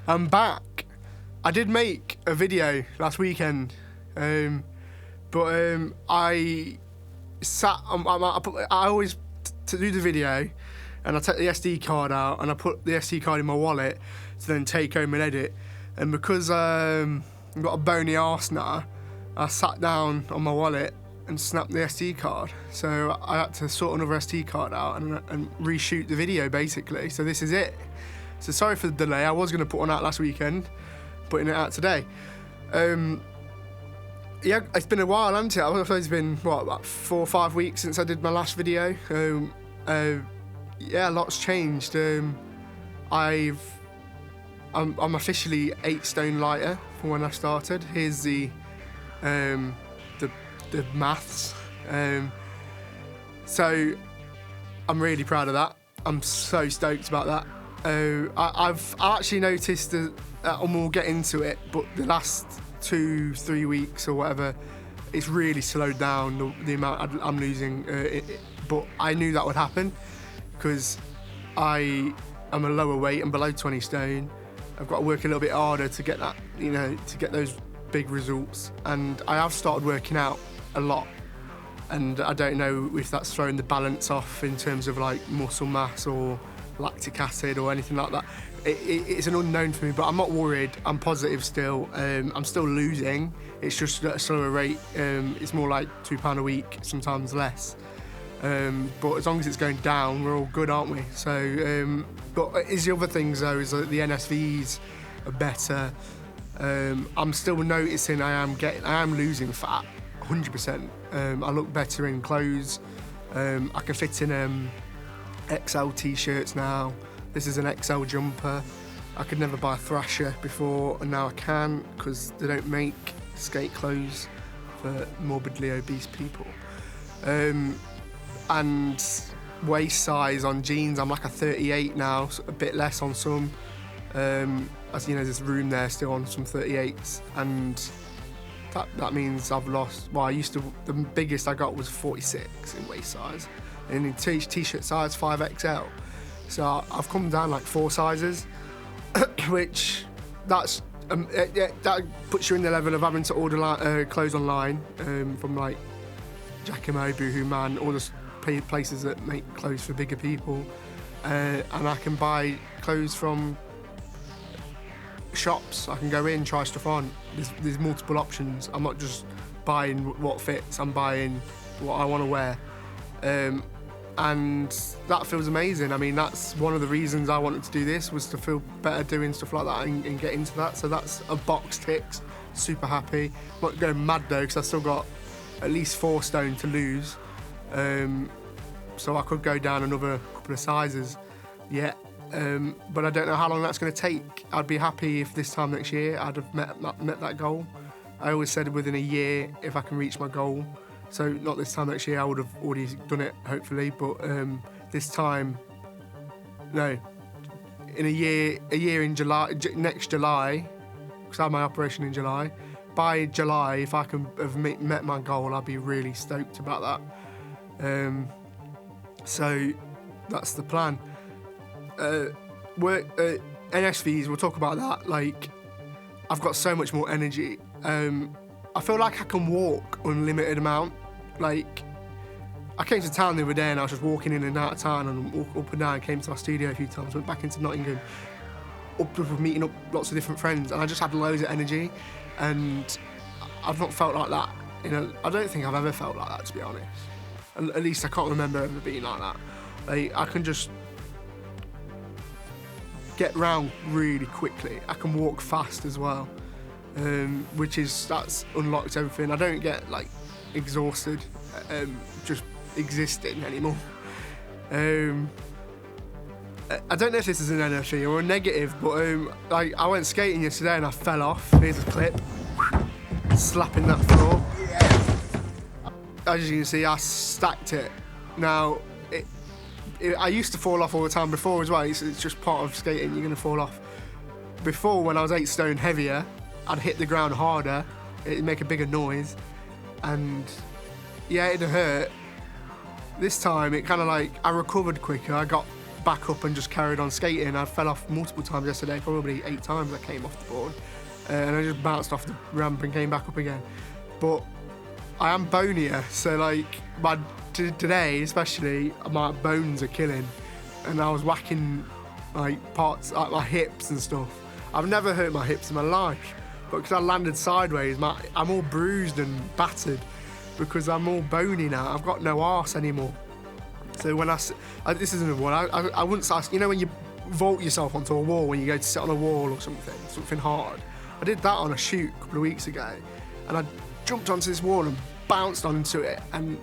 I'm back. I did make a video last weekend, but I sat. I always to do the video, and I take the SD card out and I put the SD card in my wallet to then take home and edit. And because I've got a bony arse now, I sat down on my wallet and snapped the SD card. So I had to sort another SD card out and reshoot the video basically. So this is it. So sorry for the delay. I was going to put one out last weekend, putting it out today. Yeah, it's been a while, hasn't it? I suppose it's been, what, about 4 or 5 weeks since I did my last video. Yeah, a lot's changed. I'm officially 8 stone lighter from when I started. Here's the maths. So I'm really proud of that. I'm so stoked about that. I've actually noticed that, and we'll get into it, but the last 2-3 weeks or whatever, it's really slowed down the amount I'm losing. But I knew that would happen because I am a lower weight. I'm below 20 stone. I've got to work a little bit harder to get that, to get those big results. And I have started working out a lot. And I don't know if that's throwing the balance off in terms of like muscle mass or lactic acid or anything like that. It's an unknown for me, but I'm not worried. I'm positive still. I'm still losing. It's just at a slower rate. It's more like £2 a week, sometimes less. But as long as it's going down, we're all good, aren't we? So, but is the other things though is that the NSVs are better. I'm still noticing I am losing fat, 100%. I look better in clothes. I can fit in XL t-shirts now. This is an XL jumper. I could never buy a Thrasher before, and now I can because they don't make skate clothes for morbidly obese people. And waist size on jeans, I'm like a 38 now, so a bit less on some. As you know, there's room there still on some 38s, and that means I've lost. Well, the biggest I got was 46 in waist size, and in t-shirt size 5XL. So I've come down like 4 sizes, which that puts you in the level of having to order clothes online from like Jacamo, Boohoo Man, all the places that make clothes for bigger people, and I can buy clothes from shops. I can go in, try stuff on. There's multiple options. I'm not just buying what fits. I'm buying what I want to wear. And that feels amazing. I mean, that's one of the reasons I wanted to do this, was to feel better doing stuff like that and get into that. So that's a box ticked. Super happy. I'm not going mad though, because I've still got at least 4 stone to lose. So I could go down another couple of sizes yet. But I don't know how long that's going to take. I'd be happy if this time next year I'd have met that goal. I always said within a year if I can reach my goal. So not this time next year, I would have already done it, hopefully, but this time, no. In a year in July, next July, because I have my operation in July. By July, if I can have met my goal, I'll be really stoked about that. So that's the plan. NSVs, we'll talk about that. Like, I've got so much more energy. I feel like I can walk unlimited amount. Like, I came to town the other day and I was just walking in and out of town and up and down. Came to our studio a few times, went back into Nottingham, meeting up lots of different friends, and I just had loads of energy. And I've not felt like that. I don't think I've ever felt like that, to be honest. At least I can't remember ever being like that. Like, I can just get round really quickly. I can walk fast as well. That's unlocked everything. I don't get like exhausted just existing anymore. I don't know if this is an NFE or a negative, but like, I went skating yesterday and I fell off. Here's a clip, slapping that floor. As you can see, I stacked it. Now, I used to fall off all the time before as well. It's just part of skating. You're gonna fall off. Before, when I was 8 stone heavier, I'd hit the ground harder, it'd make a bigger noise, and yeah, it'd hurt, this time it kind of like, I recovered quicker. I got back up and just carried on skating. I fell off multiple times yesterday, probably 8 times I came off the board. And I just bounced off the ramp and came back up again. But I am bonier, so like today especially, my bones are killing. And I was whacking like parts, like my hips and stuff. I've never hurt my hips in my life, but because I landed sideways, I'm all bruised and battered because I'm all bony now. I've got no arse anymore. So when this isn't a wall, I wouldn't ask, you know when you vault yourself onto a wall, when you go to sit on a wall or something hard. I did that on a shoot a couple of weeks ago, and I jumped onto this wall and bounced onto it, and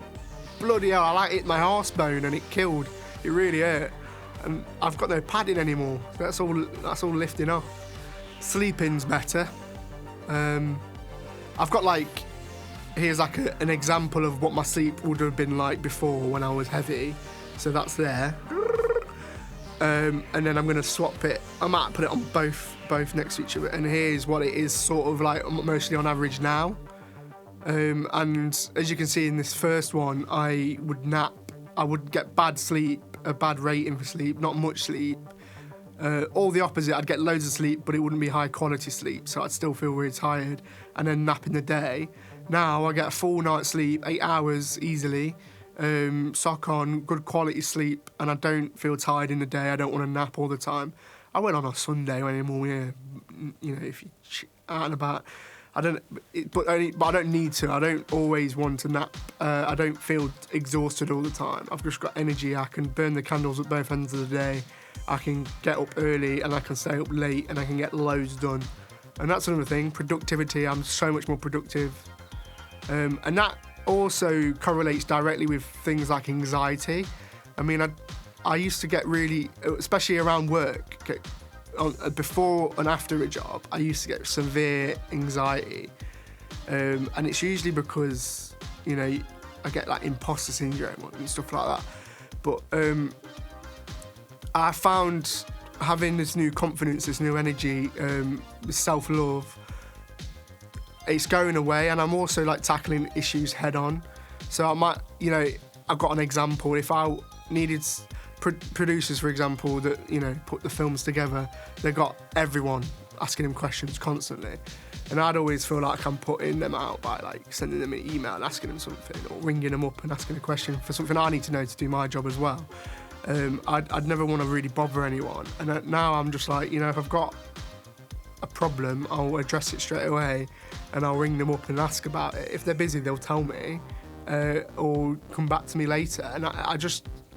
bloody hell, I like hit my arse bone and it killed. It really hurt. And I've got no padding anymore. So that's all lifting off. Sleeping's better. I've got like, here's like an example of what my sleep would have been like before when I was heavy. So that's there. And then I'm gonna swap it. I might put it on both next to each other. And here's what it is sort of like mostly on average now. And as you can see in this first one, I would nap. I would get bad sleep, a bad rating for sleep, not much sleep. All the opposite, I'd get loads of sleep, but it wouldn't be high quality sleep, so I'd still feel really tired, and then nap in the day. Now I get a full night's sleep, 8 hours easily, sock on, good quality sleep, and I don't feel tired in the day. I don't want to nap all the time. I went on a Sunday anymore, yeah, you know, if you out and about. But I don't need to. I don't always want to nap. I don't feel exhausted all the time. I've just got energy. I can burn the candles at both ends of the day. I can get up early and I can stay up late and I can get loads done. And that's another thing, productivity. I'm so much more productive. And that also correlates directly with things like anxiety. I mean, I used to get really, especially around work, before and after a job, I used to get severe anxiety. And it's usually because, you know, I get like imposter syndrome and stuff like that. But I found having this new confidence, this new energy, this self-love, it's going away, and I'm also like tackling issues head on. So I might, you know, I've got an example. If I needed producers, for example, that, you know, put the films together, they got everyone asking them questions constantly, and I'd always feel like I'm putting them out by like sending them an email and asking them something, or ringing them up and asking a question for something I need to know to do my job as well. I'd never want to really bother anyone, and now I'm just like, you know, if I've got a problem, I'll address it straight away, and I'll ring them up and ask about it. If they're busy, they'll tell me, or come back to me later, and I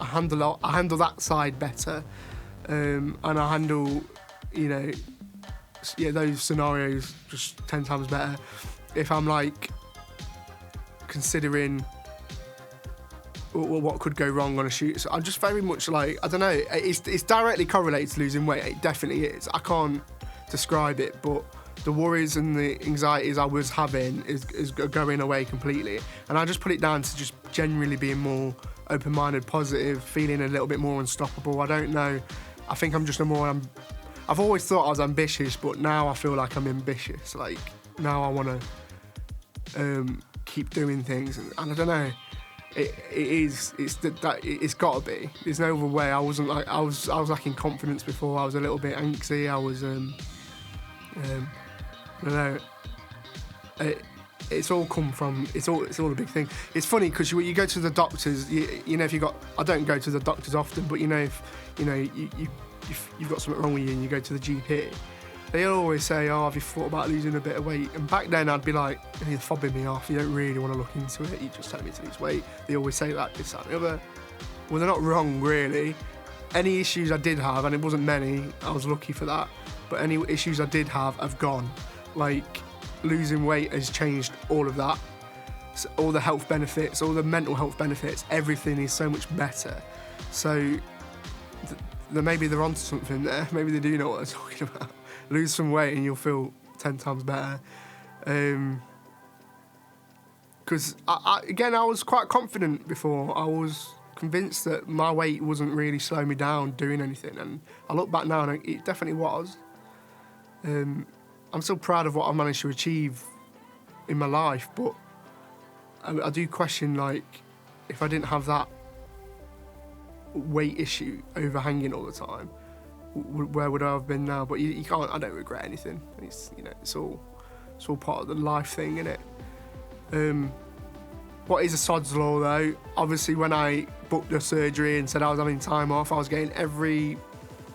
handle that side better, and I handle, you know, those scenarios just 10 times better. If I'm like considering what could go wrong on a shoot, so I'm just very much like, I don't know, it's directly correlated to losing weight. It definitely is. I can't describe it, but the worries and the anxieties I was having is going away completely, and I just put it down to just generally being more open-minded, positive, feeling a little bit more unstoppable. I don't know, I think I'm just I've always thought I was ambitious, but now I feel like I'm ambitious. Like, now I want to keep doing things, and I don't know, it's got to be. There's no other way. I was lacking confidence before. I was a little bit angsty. I was I don't know. It's all come from. It's all a big thing. It's funny because you go to the doctors. You know, if you got. I don't go to the doctors often, but you know, if you know you've got something wrong with you and you go to the GP, they always say, "Oh, have you thought about losing a bit of weight?" And back then, I'd be like, "You're fobbing me off. You don't really want to look into it. You just tell me to lose weight." They always say that, this, that, and the other. Well, they're not wrong, really. Any issues I did have, and it wasn't many, I was lucky for that, but any issues I did have gone. Like, losing weight has changed all of that. So all the health benefits, all the mental health benefits, everything is so much better. So maybe they're onto something there. Maybe they do know what they're talking about. Lose some weight and you'll feel 10 times better. Because, again, I was quite confident before. I was convinced that my weight wasn't really slowing me down doing anything, and I look back now and it definitely was. I'm still proud of what I've managed to achieve in my life, but I do question, like, if I didn't have that weight issue overhanging all the time, where would I have been now? But you can't. I don't regret anything. It's it's all part of the life thing, isn't it? What is a sod's law though? Obviously, when I booked the surgery and said I was having time off, I was getting every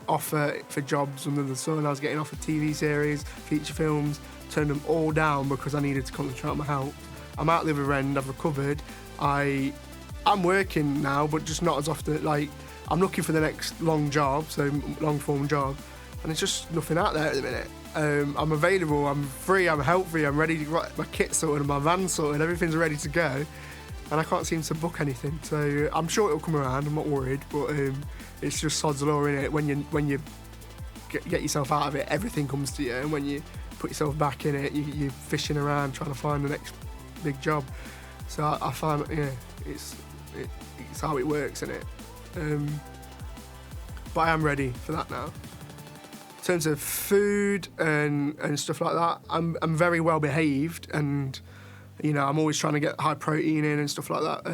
offer for jobs under the sun. I was getting offered TV series, feature films, turned them all down because I needed to concentrate on my health. I'm out the other end. I've recovered. I'm working now, but just not as often. Like, I'm looking for the next long job, so long form job, and there's just nothing out there at the minute. I'm available, I'm free, I'm healthy, I'm ready to get my kit sorted, my van sorted, everything's ready to go, and I can't seem to book anything. So I'm sure it'll come around. I'm not worried, but it's just sod's law, innit? When you get yourself out of it, everything comes to you, and when you put yourself back in it, you're fishing around trying to find the next big job. So I find, it's how it works, innit? But I am ready for that now. In terms of food and stuff like that, I'm very well behaved, and I'm always trying to get high protein in and stuff like that.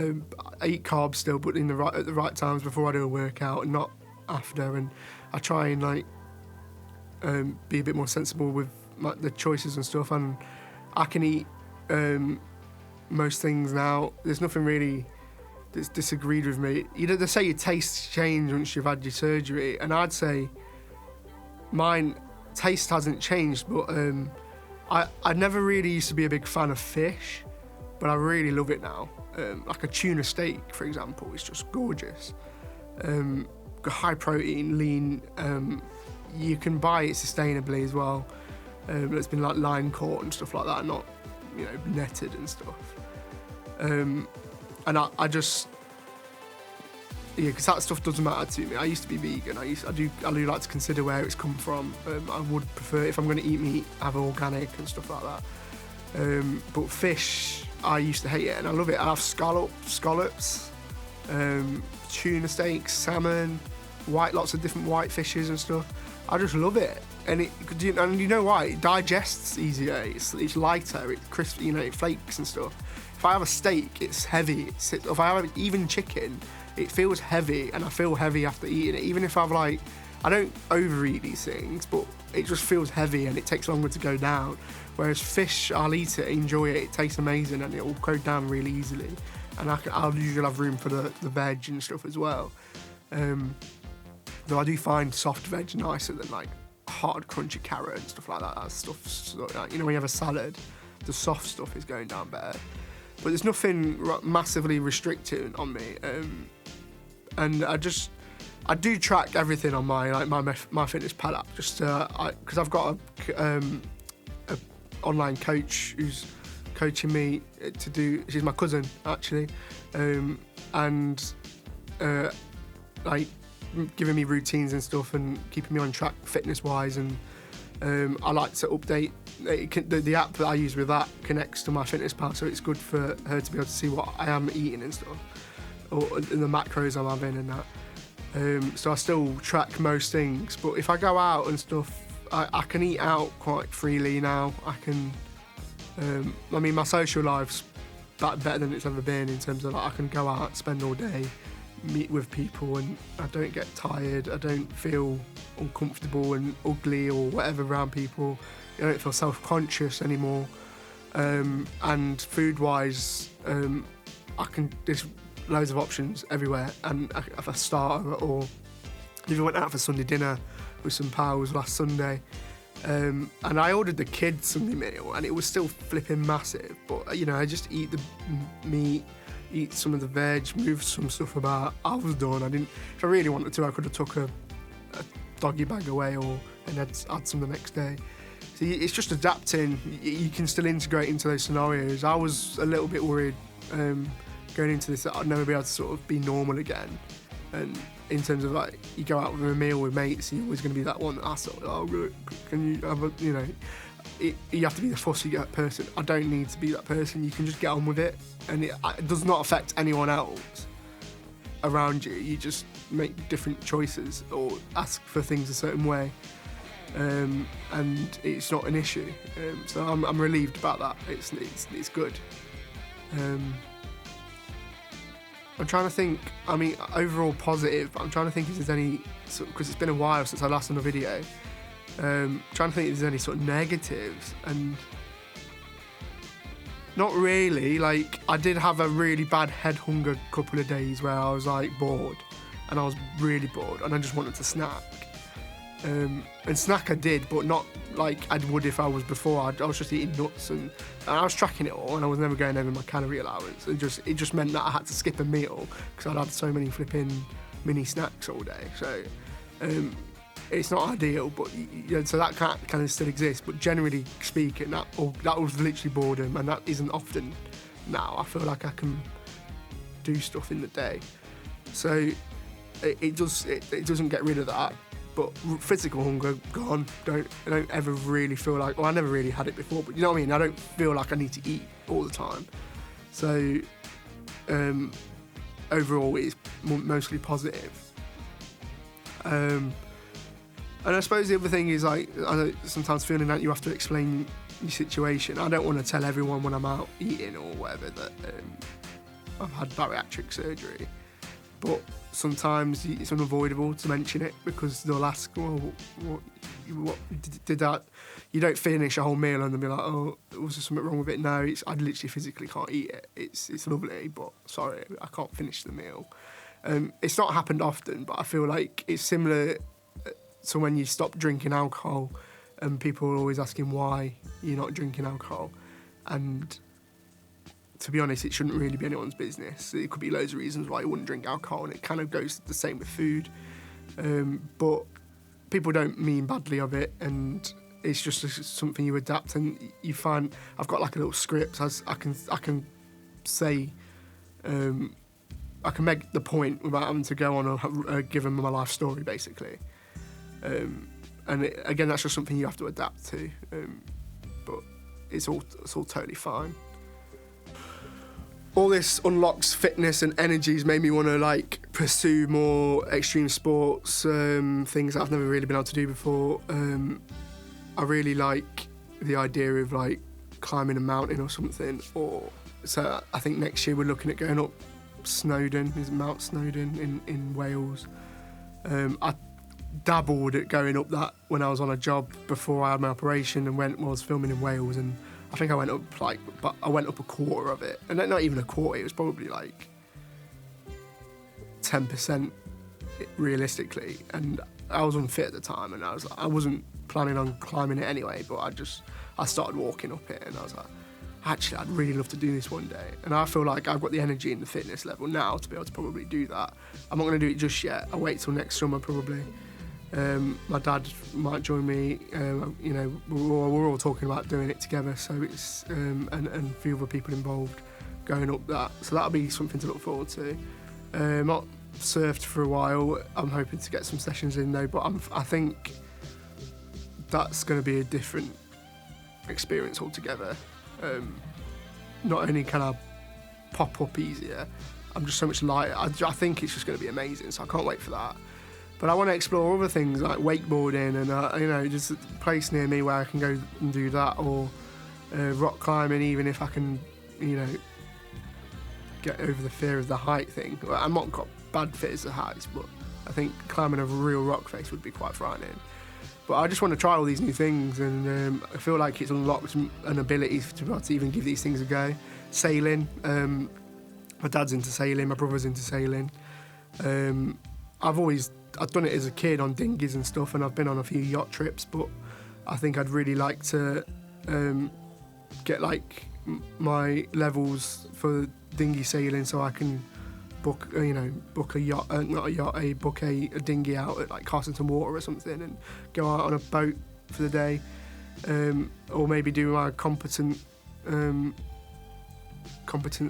I eat carbs still, but at the right times before I do a workout and not after. And I try and be a bit more sensible with the choices and stuff. And I can eat most things now. There's nothing really that's disagreed with me. They say your tastes change once you've had your surgery, and I'd say mine taste hasn't changed, but I never really used to be a big fan of fish, but I really love it now. Like a tuna steak, for example, is just gorgeous. High protein, lean. You can buy it sustainably as well. It's been like line caught and stuff like that, not netted and stuff. And I just, because that stuff doesn't matter to me. I used to be vegan. I do like to consider where it's come from. I would prefer, if I'm going to eat meat, have organic and stuff like that. But fish, I used to hate it, and I love it. I have scallops, tuna steaks, salmon, lots of different white fishes and stuff. I just love it, and you know why? It digests easier. It's lighter. It's crisp. It flakes and stuff. If I have a steak, it's heavy. If I have even chicken, it feels heavy, and I feel heavy after eating it. Even if I don't overeat these things, but it just feels heavy and it takes longer to go down. Whereas fish, I'll eat it, enjoy it, it tastes amazing, and it will go down really easily. And I'll usually have room for the veg and stuff as well. Though I do find soft veg nicer than hard crunchy carrot and stuff like that. That stuff's when you have a salad, the soft stuff is going down better. But there's nothing massively restricting on me. And I do track everything on my MyFitnessPal app, just because I've got a online coach who's coaching me to do. She's my cousin actually, and giving me routines and stuff and keeping me on track fitness wise. And I like to update. The app that I use with that connects to MyFitnessPal, so it's good for her to be able to see what I am eating and stuff, or the macros I'm having and that. So I still track most things, but if I go out and stuff, I can eat out quite freely now. I can, my social life's better than it's ever been in terms of I can go out, spend all day, meet with people, and I don't get tired. I don't feel uncomfortable and ugly or whatever around people. I don't feel self-conscious anymore. And food-wise, there's loads of options everywhere, and if a starter, or even went out for Sunday dinner with some pals last Sunday, and I ordered the kids Sunday meal, and it was still flipping massive. But I just eat the meat, eat some of the veg, move some stuff about. I was done. If I really wanted to, I could have took a doggy bag away and had some the next day. So it's just adapting. You can still integrate into those scenarios. I was a little bit worried going into this that I'd never be able to sort of be normal again. And in terms of you go out with a meal with mates, you're always going to be that one asshole. Oh, can you have you have to be the fussy person. I don't need to be that person. You can just get on with it, and it does not affect anyone else around you. You just make different choices or ask for things a certain way. And it's not an issue, so I'm relieved about that. It's good. I'm trying to think, I mean, overall positive, but I'm trying to think if there's any, because it's been a while since I last done a video, trying to think if there's any sort of negatives, and not really. Like, I did have a really bad head hunger couple of days where I was like bored, and I was really bored, and I just wanted to snack. And snack I did, but not like I would if I was before. I was just eating nuts, and I was tracking it all, and I was never going over my calorie allowance. It just meant that I had to skip a meal because I'd had so many flipping mini snacks all day. So it's not ideal, but so that kind of still exists. But generally speaking, that was literally boredom, and that isn't often now. I feel like I can do stuff in the day, so it doesn't get rid of that. But physical hunger, gone. I don't ever really feel like, well, I never really had it before, but you know what I mean? I don't feel like I need to eat all the time. So, overall, it's mostly positive. And I suppose the other thing is, like, I know sometimes feeling that you have to explain your situation. I don't want to tell everyone when I'm out eating or whatever that I've had bariatric surgery. But sometimes it's unavoidable to mention it because they'll ask, well, what did that? You don't finish a whole meal and they'll be like, oh, was there something wrong with it? No, I literally physically can't eat it. It's lovely, but sorry, I can't finish the meal. It's not happened often, but I feel like it's similar to when you stop drinking alcohol and people are always asking why you're not drinking alcohol. And to be honest, it shouldn't really be anyone's business. It could be loads of reasons why you wouldn't drink alcohol, and it kind of goes the same with food. But people don't mean badly of it, and it's just something you adapt, and you find. I've got like a little script. I can say, I can make the point without having to go on give them my life story, basically. And again, that's just something you have to adapt to. But it's all totally fine. All this unlocks fitness and energies made me want to like pursue more extreme sports, things that I've never really been able to do before. I really like the idea of like climbing a mountain or something. So I think next year we're looking at going up Snowdon, is Mount Snowdon in Wales. I dabbled at going up that when I was on a job before I had my operation and was filming in Wales, and I think I went up a quarter of it, and not even a quarter. It was probably like 10% realistically, and I was unfit at the time, and I wasn't planning on climbing it anyway. But I started walking up it, and I was like, actually, I'd really love to do this one day, and I feel like I've got the energy and the fitness level now to be able to probably do that. I'm not going to do it just yet. I'll wait till next summer probably. My dad might join me. We're all talking about doing it together. So it's and a few other people involved going up that. So that'll be something to look forward to. Not surfed for a while. I'm hoping to get some sessions in though. But I think that's going to be a different experience altogether. Not only can I pop up easier, I'm just so much lighter. I think it's just going to be amazing. So I can't wait for that. But I want to explore other things like wakeboarding and just a place near me where I can go and do that, or rock climbing, even if I can, get over the fear of the height thing. I'm not got bad fears of heights, but I think climbing a real rock face would be quite frightening. But I just want to try all these new things, and I feel like it's unlocked an ability to be able to even give these things a go. Sailing, my dad's into sailing, my brother's into sailing. I've done it as a kid on dinghies and stuff, and I've been on a few yacht trips, but I think I'd really like to get like my levels for dinghy sailing, so I can book a yacht, book a dinghy out at like Carsington Water or something, and go out on a boat for the day, or maybe do my competent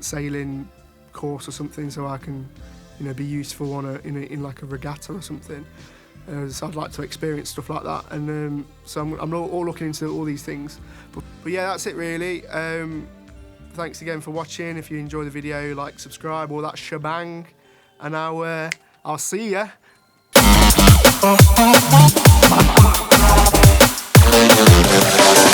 sailing course or something, so I can be useful in like a regatta or something. So I'd like to experience stuff like that, and so I'm all looking into all these things. But yeah, that's it really. Thanks again for watching. If you enjoy the video, like, subscribe, all that shebang, and I'll see ya.